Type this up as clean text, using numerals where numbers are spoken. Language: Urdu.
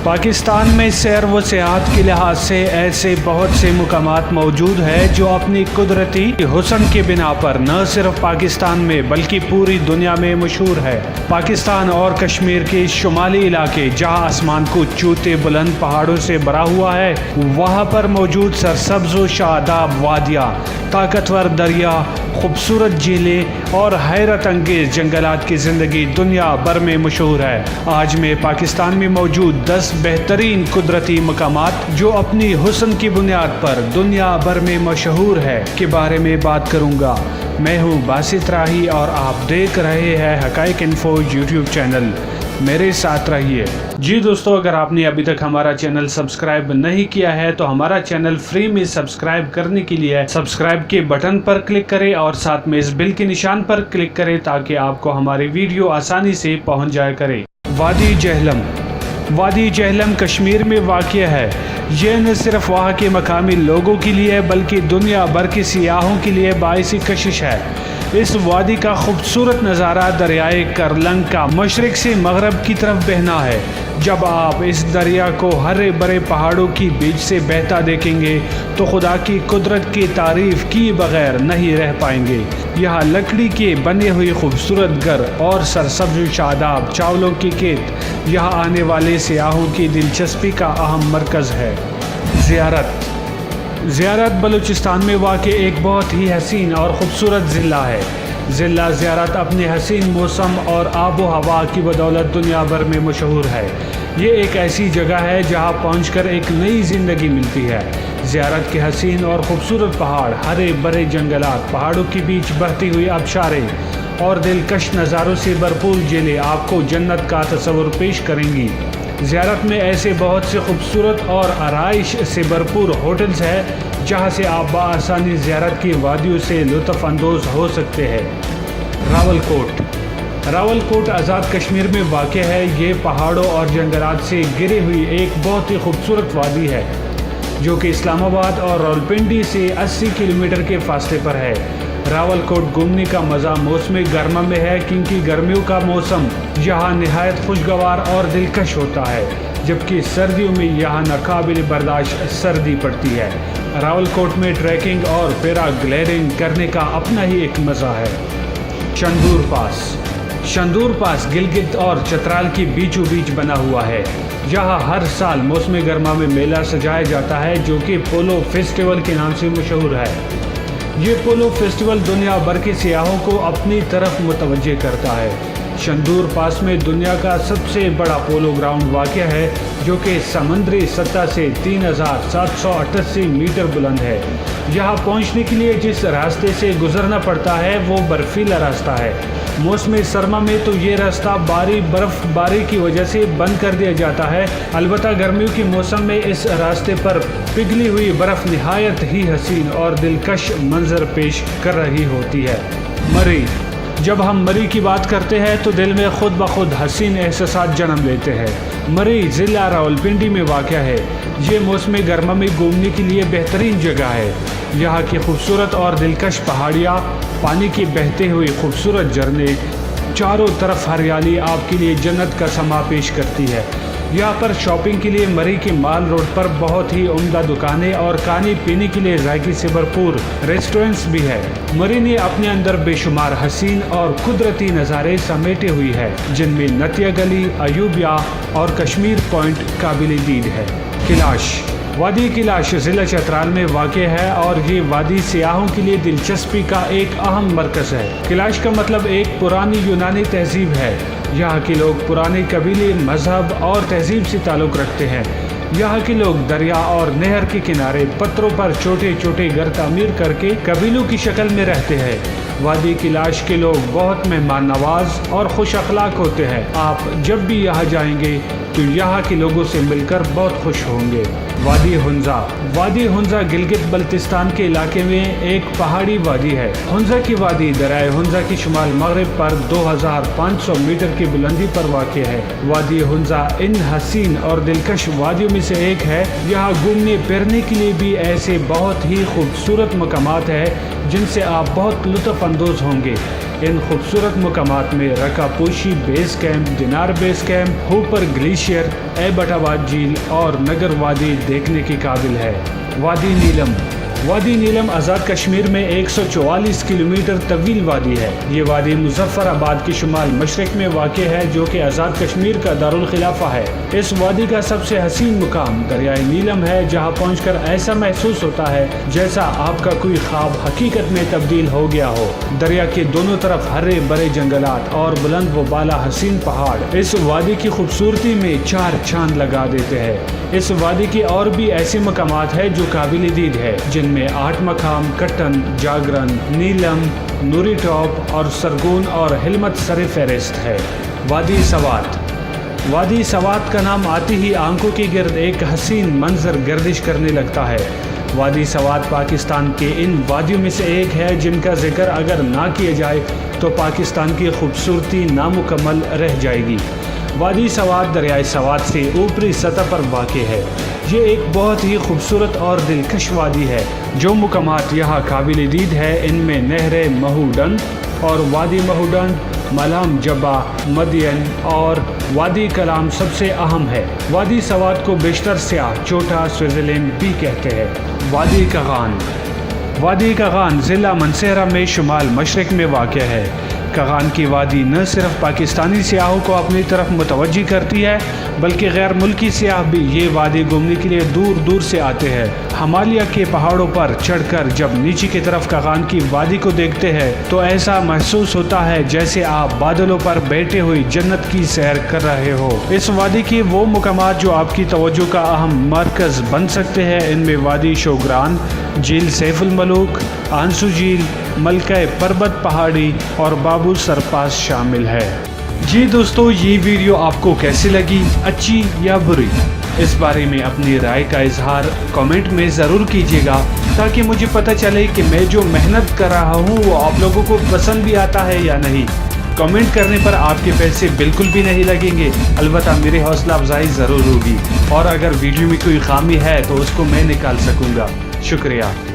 پاکستان میں سیر و سیاحت کے لحاظ سے ایسے بہت سے مقامات موجود ہیں جو اپنی قدرتی حسن کے بنا پر نہ صرف پاکستان میں بلکہ پوری دنیا میں مشہور ہے۔ پاکستان اور کشمیر کے شمالی علاقے جہاں آسمان کو چھوتے بلند پہاڑوں سے بھرا ہوا ہے، وہاں پر موجود سرسبز و شاداب وادیاں، طاقتور دریا، خوبصورت جھیلیں اور حیرت انگیز جنگلات کی زندگی دنیا بھر میں مشہور ہے۔ آج میں پاکستان میں موجود 10 بہترین قدرتی مقامات جو اپنی حسن کی بنیاد پر دنیا بھر میں مشہور ہے کے بارے میں بات کروں گا۔ میں ہوں باسط راہی اور آپ دیکھ رہے ہیں حقائق انفو یوٹیوب چینل، میرے ساتھ رہیے۔ جی دوستو، اگر آپ نے ابھی تک ہمارا چینل سبسکرائب نہیں کیا ہے تو ہمارا چینل فری میں سبسکرائب کرنے کے لیے سبسکرائب کے بٹن پر کلک کریں اور ساتھ میں اس بیل کے نشان پر کلک کریں تاکہ آپ کو ہماری ویڈیو آسانی سے پہنچ جایا کرے۔ وادی جہلم۔ وادی جہلم کشمیر میں واقع ہے۔ یہ نہ صرف وہاں کے مقامی لوگوں کے لیے بلکہ دنیا بھر کے سیاحوں کے لیے باعث کشش ہے۔ اس وادی کا خوبصورت نظارہ دریائے کرلنگ کا مشرق سے مغرب کی طرف بہنا ہے۔ جب آپ اس دریا کو ہرے بھرے پہاڑوں کی بیچ سے بہتا دیکھیں گے تو خدا کی قدرت کی تعریف کیے بغیر نہیں رہ پائیں گے۔ یہاں لکڑی کے بنے ہوئے خوبصورت گھر اور سرسبز و شاداب چاولوں کے کھیت یہاں آنے والے سیاحوں کی دلچسپی کا اہم مرکز ہے۔ زیارت بلوچستان میں واقع ایک بہت ہی حسین اور خوبصورت ضلع ہے۔ ضلع زیارت اپنے حسین موسم اور آب و ہوا کی بدولت دنیا بھر میں مشہور ہے۔ یہ ایک ایسی جگہ ہے جہاں پہنچ کر ایک نئی زندگی ملتی ہے۔ زیارت کے حسین اور خوبصورت پہاڑ، ہرے بھرے جنگلات، پہاڑوں کے بیچ بہتی ہوئی آبشاریں اور دلکش نظاروں سے بھرپور جھیلیں آپ کو جنت کا تصور پیش کریں گی۔ زیارت میں ایسے بہت سے خوبصورت اور آرائش سے بھرپور ہوٹلز ہیں جہاں سے آپ بآسانی زیارت کی وادیوں سے لطف اندوز ہو سکتے ہیں۔ راولکوٹ آزاد کشمیر میں واقع ہے۔ یہ پہاڑوں اور جنگلات سے گھری ہوئی ایک بہت ہی خوبصورت وادی ہے جو کہ اسلام آباد اور راولپنڈی سے 80 کلومیٹر کے فاصلے پر ہے۔ راولکوٹ گھومنے کا مزہ موسم گرما میں ہے کیونکہ گرمیوں کا موسم یہاں نہایت خوشگوار اور دلکش ہوتا ہے، جبکہ سردیوں میں یہاں ناقابل برداشت سردی پڑتی ہے۔ راولکوٹ میں ٹریکنگ اور پیرا گلیڈنگ کرنے کا اپنا ہی ایک مزہ ہے۔ شندور پاس گلگت اور چترال کے بیچوں بیچ بنا ہوا ہے۔ یہاں ہر سال موسم گرما میں میلہ سجایا جاتا ہے جو کہ پولو فیسٹیول کے نام سے مشہور ہے۔ یہ پولو فیسٹیول دنیا بھر کے سیاحوں کو اپنی طرف متوجہ کرتا ہے۔ شندور پاس میں دنیا کا سب سے بڑا پولو گراؤنڈ واقع ہے جو کہ سمندری سطح سے 3788 میٹر بلند ہے۔ یہاں پہنچنے کے لیے جس راستے سے گزرنا پڑتا ہے وہ برفیلا راستہ ہے۔ موسم سرما میں تو یہ راستہ برف باری کی وجہ سے بند کر دیا جاتا ہے، البتہ گرمیوں کے موسم میں اس راستے پر پگھلی ہوئی برف نہایت ہی حسین اور دلکش منظر پیش کر رہی ہوتی ہے۔ مری۔ جب ہم مری کی بات کرتے ہیں تو دل میں خود بخود حسین احساسات جنم لیتے ہیں۔ مری ضلع راولپنڈی میں واقع ہے۔ یہ موسم گرما میں گھومنے کے لیے بہترین جگہ ہے۔ یہاں کی خوبصورت اور دلکش پہاڑیاں، پانی کے بہتے ہوئے خوبصورت جھرنے، چاروں طرف ہریالی آپ کے لیے جنت کا سما پیش کرتی ہے۔ یہاں پر شاپنگ کے لیے مری کے مال روڈ پر بہت ہی عمدہ دکانیں اور کھانے پینے کے لیے ذائقے سے بھرپور ریسٹورنٹس بھی ہے۔ مری نے اپنے اندر بے شمار حسین اور قدرتی نظارے سمیٹے ہوئی ہے جن میں نتیا گلی، ایوبیا اور کشمیر پوائنٹ قابل دید ہے۔ وادی کیلاش ضلع چترال میں واقع ہے اور یہ وادی سیاحوں کے لیے دلچسپی کا ایک اہم مرکز ہے۔ کیلاش کا مطلب ایک پرانی یونانی تہذیب ہے۔ یہاں کے لوگ پرانے قبیلے، مذہب اور تہذیب سے تعلق رکھتے ہیں۔ یہاں کے لوگ دریا اور نہر کے کنارے پتھروں پر چھوٹے چھوٹے گھر تعمیر کر کے قبیلوں کی شکل میں رہتے ہیں۔ وادی کیلاش کے لوگ بہت مہمان نواز اور خوش اخلاق ہوتے ہیں۔ آپ جب بھی یہاں جائیں گے تو یہاں کے لوگوں سے مل کر بہت خوش ہوں گے۔ وادی ہنزا گلگت بلتستان کے علاقے میں ایک پہاڑی وادی ہے۔ ہنزا کی وادی دریائے ہنزا کی شمال مغرب پر 2500 میٹر کی بلندی پر واقع ہے۔ وادی ہنزا ان حسین اور دلکش وادیوں میں سے ایک ہے۔ یہاں گھومنے پھرنے کے لیے بھی ایسے بہت ہی خوبصورت مقامات ہیں جن سے آپ بہت لطف اندوز ہوں گے۔ ان خوبصورت مقامات میں رکا پوشی base camp, Dinar base camp, Hopper glacier, Abbottabad جھیل اور نگر وادی دیکھنے کی قابل ہے۔ وادی نیلم۔ وادی نیلم آزاد کشمیر میں 144 کلومیٹر طویل وادی ہے۔ یہ وادی مظفر آباد کے شمال مشرق میں واقع ہے جو کہ آزاد کشمیر کا دارالخلافہ ہے۔ اس وادی کا سب سے حسین مقام دریائے نیلم ہے، جہاں پہنچ کر ایسا محسوس ہوتا ہے جیسا آپ کا کوئی خواب حقیقت میں تبدیل ہو گیا ہو۔ دریا کے دونوں طرف ہرے بھرے جنگلات اور بلند و بالا حسین پہاڑ اس وادی کی خوبصورتی میں چار چاند لگا دیتے ہیں۔ اس وادی کی اور بھی ایسے مقامات ہیں جو قابل دید ہے، جن میں 8 مقام کٹن، جاگرن، نیلم، نوری ٹاپ اور سرگون اور ہلمت سر فہرست ہے۔ وادی سوات۔ وادی سوات کا نام آتے ہی آنکھوں کے گرد ایک حسین منظر گردش کرنے لگتا ہے۔ وادی سوات پاکستان کے ان وادیوں میں سے ایک ہے جن کا ذکر اگر نہ کیا جائے تو پاکستان کی خوبصورتی نامکمل رہ جائے گی۔ وادی سوات دریائے سوات سے اوپری سطح پر واقع ہے۔ یہ ایک بہت ہی خوبصورت اور دلکش وادی ہے۔ جو مقامات یہاں قابل دید ہے ان میں نہر مہوڈن اور وادی مہوڈن، ملام جبہ، مدین اور وادی کلام سب سے اہم ہے۔ وادی سوات کو بیشتر سیاح چوٹا سوئٹزرلینڈ بھی کہتے ہیں۔ وادی کغان۔ وادی کغان ضلع منسہرہ میں شمال مشرق میں واقع ہے۔ کغان کی وادی نہ صرف پاکستانی سیاحوں کو اپنی طرف متوجہ کرتی ہے بلکہ غیر ملکی سیاح بھی یہ وادی گھومنے کے لیے دور دور سے آتے ہیں۔ ہمالیہ کے پہاڑوں پر چڑھ کر جب نیچے کی طرف کغان کی وادی کو دیکھتے ہیں تو ایسا محسوس ہوتا ہے جیسے آپ بادلوں پر بیٹھے ہوئی جنت کی سیر کر رہے ہو۔ اس وادی کے وہ مقامات جو آپ کی توجہ کا اہم مرکز بن سکتے ہیں ان میں وادی شوگران، جھیل سیف الملوک، آنسو جھیل، ملکہ پربت پہاڑی اور بابو سرپاس شامل ہے۔ جی دوستو، یہ ویڈیو آپ کو کیسی لگی، اچھی یا بری؟ اس بارے میں اپنی رائے کا اظہار کامنٹ میں ضرور کیجیے گا تاکہ مجھے پتہ چلے کہ میں جو محنت کر رہا ہوں وہ آپ لوگوں کو پسند بھی آتا ہے یا نہیں۔ کمنٹ کرنے پر آپ کے پیسے بالکل بھی نہیں لگیں گے، البتہ میری حوصلہ افزائی ضرور ہوگی، اور اگر ویڈیو میں کوئی خامی ہے تو اس کو میں نکال سکوں گا۔ شکریہ۔